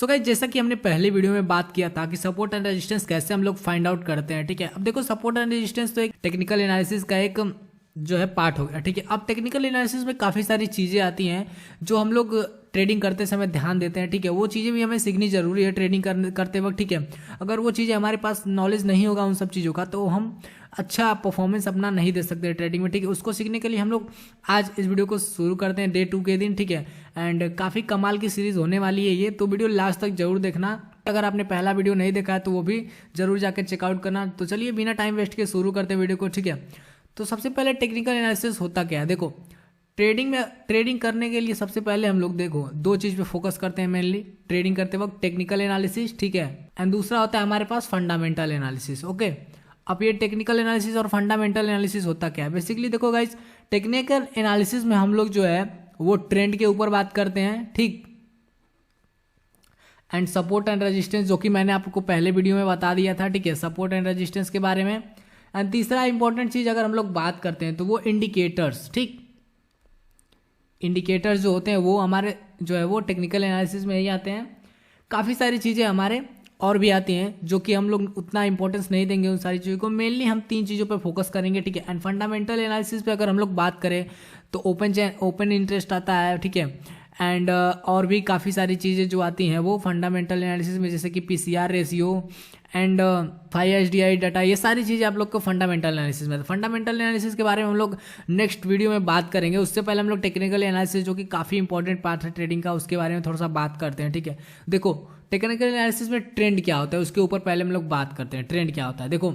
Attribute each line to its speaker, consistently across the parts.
Speaker 1: So guys, जैसा कि हमने पहले वीडियो में बात किया था कि सपोर्ट एंड रेजिस्टेंस कैसे हम लोग फाइंड आउट करते हैं, ठीक है। अब देखो, सपोर्ट एंड रेजिस्टेंस तो एक टेक्निकल एनालिसिस का एक जो है पार्ट हो गया, ठीक है। अब टेक्निकल एनालिसिस में काफ़ी सारी चीज़ें आती हैं जो हम लोग ट्रेडिंग करते समय ध्यान देते हैं, ठीक है। वो चीज़ें भी हमें सीखनी जरूरी है ट्रेडिंग करते वक्त, ठीक है। अगर वो चीज़ें हमारे पास नॉलेज नहीं होगा उन सब चीज़ों का, तो हम अच्छा परफॉर्मेंस अपना नहीं दे सकते ट्रेडिंग में, ठीक है। उसको सीखने के लिए हम लोग आज इस वीडियो को शुरू करते हैं डे 2 के दिन, ठीक है। एंड काफ़ी कमाल की सीरीज़ होने वाली है ये, तो वीडियो लास्ट तक जरूर देखना। अगर आपने पहला वीडियो नहीं देखा है तो वो भी जरूर जाकर चेकआउट करना। तो चलिए बिना टाइम वेस्ट के शुरू करते हैं वीडियो को, ठीक है। तो सबसे पहले टेक्निकल एनालिसिस होता क्या है, देखो। ट्रेडिंग करने के लिए सबसे पहले हम लोग देखो दो चीज़ पे फोकस करते हैं मेनली ट्रेडिंग करते वक्त, टेक्निकल एनालिसिस, ठीक है। एंड दूसरा होता है हमारे पास फंडामेंटल एनालिसिस, ओके। अब ये टेक्निकल एनालिसिस और फंडामेंटल एनालिसिस होता क्या है, बेसिकली देखो गाइस, टेक्निकल एनालिसिस में हम लोग जो है वो ट्रेंड के ऊपर बात करते हैं, ठीक। एंड सपोर्ट एंड रेजिस्टेंस, जो कि मैंने आपको पहले वीडियो में बता दिया था, ठीक है, सपोर्ट एंड रेजिस्टेंस के बारे में। एंड तीसरा इंपॉर्टेंट चीज अगर हम लोग बात करते हैं तो वो इंडिकेटर्स, ठीक। इंडिकेटर्स जो होते हैं वो हमारे जो है वो टेक्निकल एनालिसिस में ही आते हैं। काफ़ी सारी चीज़ें हमारे और भी आती हैं जो कि हम लोग उतना इंपॉर्टेंस नहीं देंगे उन सारी चीज़ों को, मेनली हम 3 चीज़ों पर फोकस करेंगे, ठीक है। एंड फंडामेंटल एनालिसिस पे अगर हम लोग बात करें तो ओपन इंटरेस्ट आता है, ठीक है। एंड और भी काफ़ी सारी चीज़ें जो आती हैं वो फंडामेंटल एनालिसिस में, जैसे कि PCR ratio and 5HDI data, ये सारी चीज़ें आप लोग को फंडामेंटल एनालिसिस में। फंडामेंटल एनालिसिस के बारे में हम लोग नेक्स्ट वीडियो में बात करेंगे। उससे पहले हम लोग टेक्निकल एनालिसिस, जो कि काफ़ी इंपॉर्टेंट पार्ट है ट्रेडिंग का, उसके बारे में थोड़ा सा बात करते हैं, ठीक है। देखो, टेक्निकल एनालिसिस में ट्रेंड क्या होता है उसके ऊपर पहले हम लोग बात करते हैं। ट्रेंड क्या होता है, देखो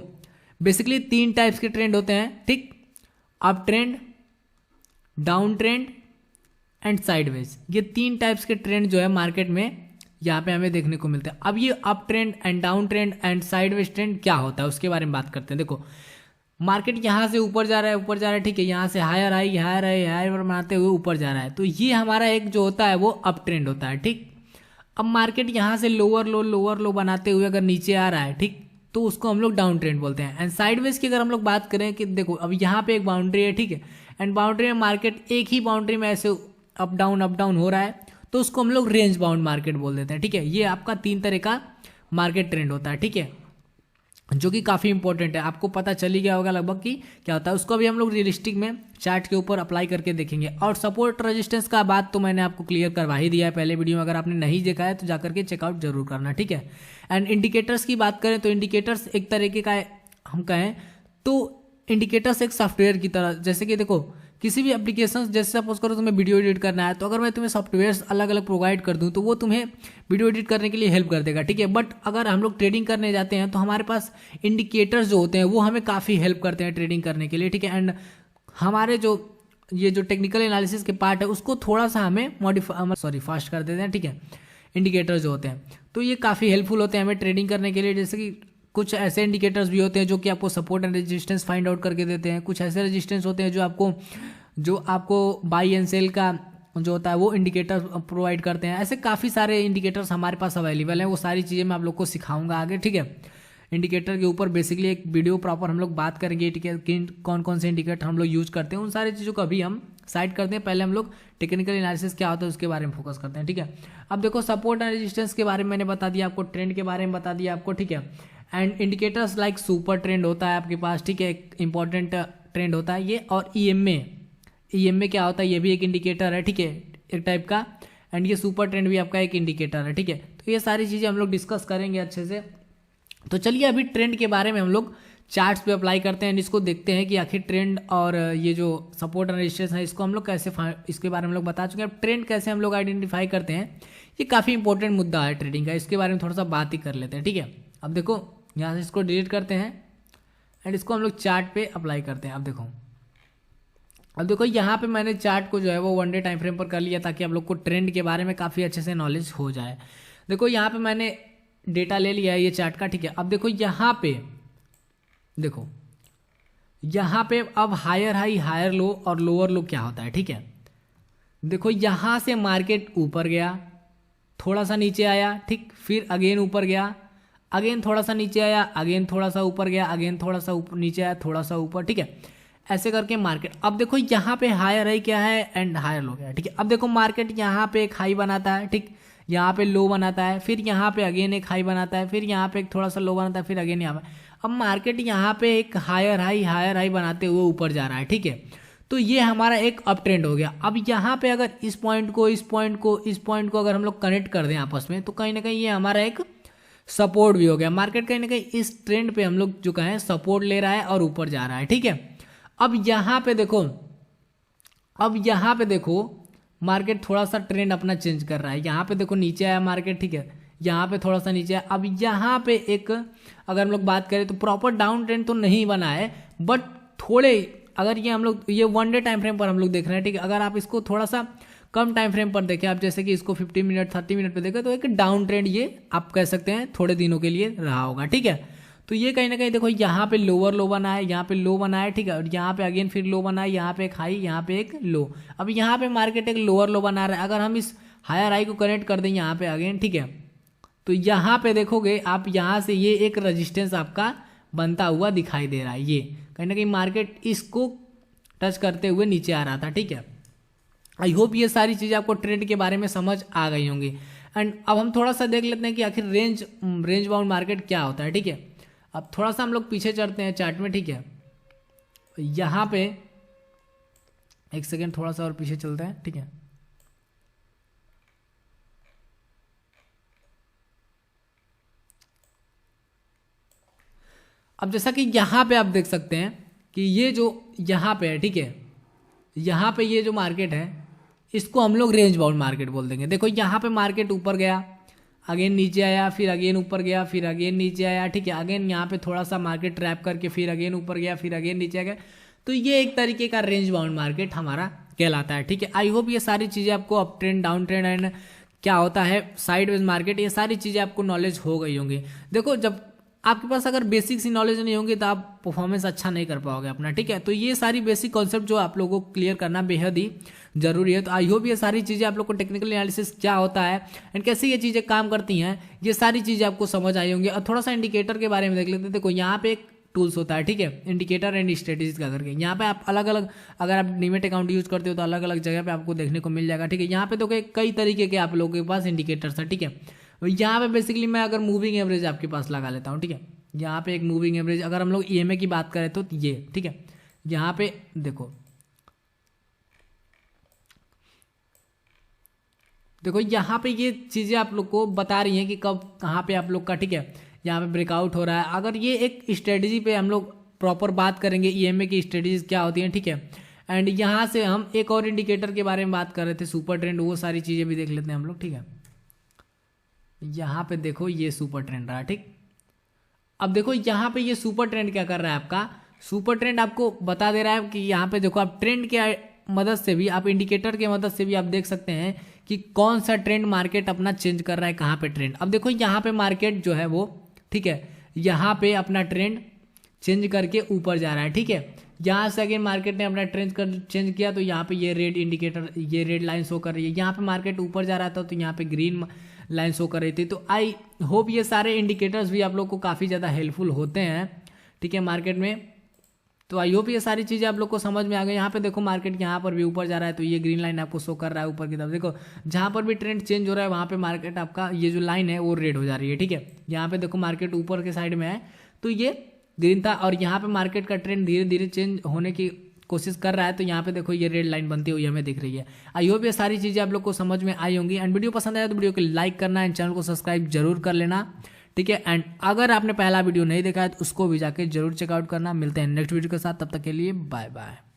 Speaker 1: बेसिकली 3 टाइप्स के ट्रेंड होते हैं, ठीक। Up trend, down trend and sideways, ये 3 टाइप्स के ट्रेंड जो है मार्केट में यहाँ पे हमें देखने को मिलते हैं। अब ये up trend and down trend and sideways trend क्या होता है उसके बारे में बात करते हैं। देखो, मार्केट यहाँ से ऊपर जा रहा है, ठीक है। यहाँ से हायर हायर बनाते हुए ऊपर जा रहा है, तो ये हमारा एक जो होता है वो अप ट्रेंड होता है, ठीक। अब मार्केट यहाँ से लोअर लो बनाते हुए अगर नीचे आ रहा है, ठीक, तो उसको हम लोग डाउन ट्रेंड बोलते हैं। एंड साइडवेज की अगर हम लोग बात करें कि देखो अब यहाँ पे एक बाउंड्री है, ठीक है। एंड बाउंड्री में मार्केट एक ही बाउंड्री में ऐसे अप डाउन हो रहा है, तो उसको हम लोग रेंज बाउंड मार्केट बोल देते हैं, ठीक है। ये आपका 3 तरह का मार्केट ट्रेंड होता है, ठीक है, जो कि काफ़ी इंपॉर्टेंट है। आपको पता चल ही गया होगा लगभग कि क्या होता है। उसको भी हम लोग रियलिस्टिक में चार्ट के ऊपर अप्लाई करके देखेंगे। और सपोर्ट रेजिस्टेंस का बात तो मैंने आपको क्लियर करवा ही दिया है पहले वीडियो में, अगर आपने नहीं देखा है तो जाकर के चेकआउट जरूर करना, ठीक है। एंड इंडिकेटर्स की बात करें तो इंडिकेटर्स एक तरीके का हम कहें तो इंडिकेटर्स एक सॉफ्टवेयर की तरह, जैसे कि देखो किसी भी एप्लीकेशन, जैसे सपोज करो तुम्हें वीडियो एडिट करना है, तो अगर मैं तुम्हें सॉफ्टवेयर्स अलग अलग प्रोवाइड कर दूं तो वो तुम्हें वीडियो एडिट करने के लिए हेल्प कर देगा, ठीक है। बट अगर हम लोग ट्रेडिंग करने जाते हैं तो हमारे पास इंडिकेटर्स जो होते हैं वो हमें काफ़ी हेल्प करते हैं ट्रेडिंग करने के लिए, ठीक है। एंड हमारे जो ये जो टेक्निकल एनालिसिस के पार्ट है उसको थोड़ा सा हमें फास्ट कर देते हैं, ठीक है, इंडिकेटर्स जो होते हैं। तो ये काफ़ी हेल्पफुल होते हैं हमें ट्रेडिंग करने के लिए। जैसे कि कुछ ऐसे इंडिकेटर्स भी होते हैं जो कि आपको support and resistance find out करके देते हैं। कुछ ऐसे रेजिस्टेंस होते हैं जो आपको बाई एंड सेल का जो होता है वो इंडिकेटर प्रोवाइड करते हैं। ऐसे काफ़ी सारे इंडिकेटर्स हमारे पास अवेलेबल हैं, वो सारी चीज़ें मैं आप लोग को सिखाऊंगा आगे, ठीक है। इंडिकेटर के ऊपर बेसिकली एक वीडियो प्रॉपर हम लोग बात करेंगे, ठीक है, कि कौन कौन से इंडिकेटर हम लोग यूज करते हैं, उन सारी चीज़ों को अभी हम साइड करते हैं। पहले हम लोग टेक्निकल एनालिसिस क्या होता है उसके बारे में फोकस करते हैं, ठीक है। अब देखो, सपोर्ट एंड रेजिस्टेंस के बारे में मैंने बता दिया आपको, ट्रेंड के बारे में बता दिया आपको, ठीक है। And indicators like super trend होता है आपके पास, ठीक है, एक इंपॉर्टेंट ट्रेंड होता है ये। और EMA क्या होता है, ये भी एक इंडिकेटर है, ठीक है, एक टाइप का। एंड ये सुपर ट्रेंड भी आपका एक इंडिकेटर है, ठीक है। तो ये सारी चीज़ें हम लोग डिस्कस करेंगे अच्छे से। तो चलिए अभी ट्रेंड के बारे में हम लोग चार्ट्स पे अप्लाई करते हैं, इसको देखते हैं कि आखिर ट्रेंड और ये जो सपोर्ट एंड रेजिस्टेंस है इसको हम लोग कैसे, इसके बारे में हम लोग बता चुके हैं। अब ट्रेंड कैसे हम लोग आइडेंटिफाई करते हैं, ये काफ़ी इंपॉर्टेंट मुद्दा है ट्रेडिंग का, इसके बारे में थोड़ा सा बात ही कर लेते हैं, ठीक है। अब देखो, यहाँ से इसको डिलीट करते हैं एंड इसको हम लोग चार्ट पे अप्लाई करते हैं। अब देखो यहाँ पे मैंने चार्ट को जो है वो 1 डे टाइम फ्रेम पर कर लिया ताकि आप लोग को ट्रेंड के बारे में काफ़ी अच्छे से नॉलेज हो जाए। देखो यहाँ पे मैंने डेटा ले लिया है ये चार्ट का, ठीक है। अब देखो यहाँ पे अब हायर हाई हायर लो और लोअर लो क्या होता है, ठीक है। देखो यहाँ से मार्केट ऊपर गया, थोड़ा सा नीचे आया, ठीक, फिर अगेन ऊपर गया, अगेन थोड़ा सा नीचे आया, अगेन थोड़ा सा ऊपर गया, अगेन थोड़ा सा नीचे आया, थोड़ा सा ऊपर, ठीक है। ऐसे करके मार्केट, अब देखो यहाँ पे हायर हाई क्या है एंड हायर लो क्या है, ठीक है। अब देखो मार्केट यहाँ पे एक हाई बनाता है, ठीक, यहाँ पे लो बनाता है, फिर यहाँ पे अगेन एक हाई बनाता है, फिर यहाँ पे एक थोड़ा सा लो बनाता है, फिर अगेन यहाँ पे। अब मार्केट यहाँ पे एक हायर हाई बनाते हुए ऊपर जा रहा है, ठीक है। तो ये हमारा एक अप ट्रेंड हो गया। अब यहाँ पे अगर इस पॉइंट को अगर हम लोग कनेक्ट कर दें आपस में, तो कहीं ना कहीं ये हमारा एक सपोर्ट भी हो गया। मार्केट कहीं ना कहीं इस ट्रेंड पे हम लोग जो कहें सपोर्ट ले रहा है और ऊपर जा रहा है, ठीक है। अब यहाँ पे देखो मार्केट थोड़ा सा ट्रेंड अपना चेंज कर रहा है। यहाँ पे देखो नीचे आया मार्केट, ठीक है, यहाँ पे थोड़ा सा नीचे आया। अब यहाँ पे एक अगर हम लोग बात करें तो प्रॉपर डाउन ट्रेंड तो नहीं बना है, बट थोड़े अगर ये हम लोग ये 1 डे टाइम फ्रेम पर हम लोग देख रहे हैं, ठीक है। अगर आप इसको थोड़ा सा कम टाइम फ्रेम पर देखें, आप जैसे कि इसको 15 मिनट 30 मिनट पे देखें, तो एक डाउन ट्रेंड ये आप कह सकते हैं थोड़े दिनों के लिए रहा होगा, ठीक है। तो ये कहीं ना कहीं देखो यहाँ पे लोअर लो बना है, यहाँ पे लो बना है, ठीक है, और यहाँ पे अगेन फिर लो बना है, यहाँ पे एक हाई, यहाँ पे एक लो। अब यहाँ पे मार्केट एक लोअर लो बना रहा है। अगर हम इस हायर हाई को कनेक्ट कर दें यहाँ पे अगेन, ठीक है, तो यहाँ पे देखोगे आप यहाँ से ये एक रजिस्टेंस आपका बनता हुआ दिखाई दे रहा है। ये कहीं ना कहीं मार्केट इसको टच करते हुए नीचे आ रहा था, ठीक है। आई होप ये सारी चीज़ें आपको ट्रेंड के बारे में समझ आ गई होंगी। एंड अब हम थोड़ा सा देख लेते हैं कि आखिर रेंज बाउंड मार्केट क्या होता है, ठीक है। अब थोड़ा सा हम लोग पीछे चढ़ते हैं चार्ट में, ठीक है। यहाँ पे एक सेकेंड थोड़ा सा और पीछे चलते हैं, ठीक है। अब जैसा कि यहाँ पे आप देख सकते हैं कि ये जो यहाँ पे है, ठीक है, यहाँ पे ये जो मार्केट है इसको हम लोग रेंज बाउंड मार्केट बोल देंगे। देखो यहाँ पे मार्केट ऊपर गया, अगेन नीचे आया, फिर अगेन ऊपर गया, फिर अगेन नीचे आया, ठीक है। अगेन यहाँ पे थोड़ा सा मार्केट ट्रैप करके फिर अगेन ऊपर गया, फिर अगेन नीचे आ गया। तो ये एक तरीके का रेंज बाउंड मार्केट हमारा कहलाता है, ठीक है। आई होप ये सारी चीज़ें आपको up trend down trend and क्या होता है साइडवेज मार्केट, ये सारी चीज़ें आपको नॉलेज हो गई होंगी। देखो जब आपके पास अगर बेसिक सी नॉलेज नहीं होंगी तो आप परफॉर्मेंस अच्छा नहीं कर पाओगे अपना, ठीक है। तो ये सारी बेसिक कॉन्सेप्ट जो आप लोगों को क्लियर करना बेहद ही जरूरी है। तो आई होप ये सारी चीज़ें आप लोग को टेक्निकल एनालिसिस क्या होता है एंड कैसे ये चीज़ें काम करती हैं, ये सारी चीज़ें आपको समझ आई होंगी। और थोड़ा सा इंडिकेटर के बारे में देख लेते हैं। देखो यहाँ पे एक टूल्स होता है, ठीक है, इंडिकेटर एंड स्ट्रेटेजीज का करके। यहाँ पे आप अलग अलग अगर आप डीमेट अकाउंट यूज करते हो तो अलग अलग जगह पे आपको देखने को मिल जाएगा, ठीक है। यहाँ पे तो कई तरीके के आप लोगों के पास इंडिकेटर्स है, ठीक है। यहाँ पे बेसिकली मैं अगर मूविंग एवरेज आपके पास लगा लेता हूँ, ठीक है। यहाँ पे एक मूविंग एवरेज, अगर हम लोग ईएमए की बात करें तो ये, ठीक है। यहाँ पे देखो यहाँ पे ये चीज़ें आप लोग को बता रही हैं कि कब कहाँ पे आप लोग का, ठीक है, यहाँ पे ब्रेकआउट हो रहा है। अगर ये एक स्ट्रेटजी पे हम लोग प्रॉपर बात करेंगे ईएमए की स्ट्रेटजीज क्या होती हैं, ठीक है। एंड यहाँ से हम एक और इंडिकेटर के बारे में बात कर रहे थे, सुपर ट्रेंड, वो सारी चीज़ें भी देख लेते हैं हम लोग, ठीक है। यहाँ पे देखो ये सुपर ट्रेंड रहा, ठीक। अब देखो यहाँ पे ये सुपर ट्रेंड क्या कर रहा है, आपका सुपर ट्रेंड आपको बता दे रहा है कि यहाँ पे देखो आप ट्रेंड के मदद से भी, आप इंडिकेटर के मदद से भी आप देख सकते हैं कि कौन सा ट्रेंड मार्केट अपना चेंज कर रहा है, कहाँ पे ट्रेंड। अब देखो यहाँ पे मार्केट जो है वो, ठीक है, यहाँ पे अपना ट्रेंड चेंज करके ऊपर जा रहा है, ठीक है। यहाँ से अगेन मार्केट ने अपना ट्रेंड चेंज किया तो यहाँ पे ये रेड इंडिकेटर, ये रेड लाइन शो कर रही है। यहाँ पे मार्केट ऊपर जा रहा था तो यहाँ पे ग्रीन लाइन शो कर रही थी। तो आई होप ये सारे इंडिकेटर्स भी आप लोग को काफ़ी ज़्यादा हेल्पफुल होते हैं, ठीक है, मार्केट में। तो आई होप ये सारी चीज़ें आप लोग को समझ में आ गई। यहाँ पे देखो मार्केट यहाँ पर भी ऊपर जा रहा है तो ये ग्रीन लाइन आपको शो कर रहा है ऊपर की तरफ। देखो जहाँ पर भी ट्रेंड चेंज हो रहा है वहाँ पे मार्केट आपका ये जो लाइन है वो रेड हो जा रही है, ठीक है। यहाँ पे देखो मार्केट ऊपर के साइड में है तो ये ग्रीन था, और यहाँ पे मार्केट का ट्रेंड धीरे धीरे चेंज होने की कोशिश कर रहा है तो यहाँ पे देखो ये रेड लाइन बनती हुई हमें दिख रही है। आई होप ये सारी चीज़ें आप लोग को समझ में आई होंगी। एंड वीडियो पसंद आया तो वीडियो को लाइक करना एंड चैनल को सब्सक्राइब जरूर कर लेना, ठीक है। एंड अगर आपने पहला वीडियो नहीं देखा है तो उसको भी जाके जरूर चेकआउट करना। मिलते हैं नेक्स्ट वीडियो के साथ, तब तक के लिए बाय बाय।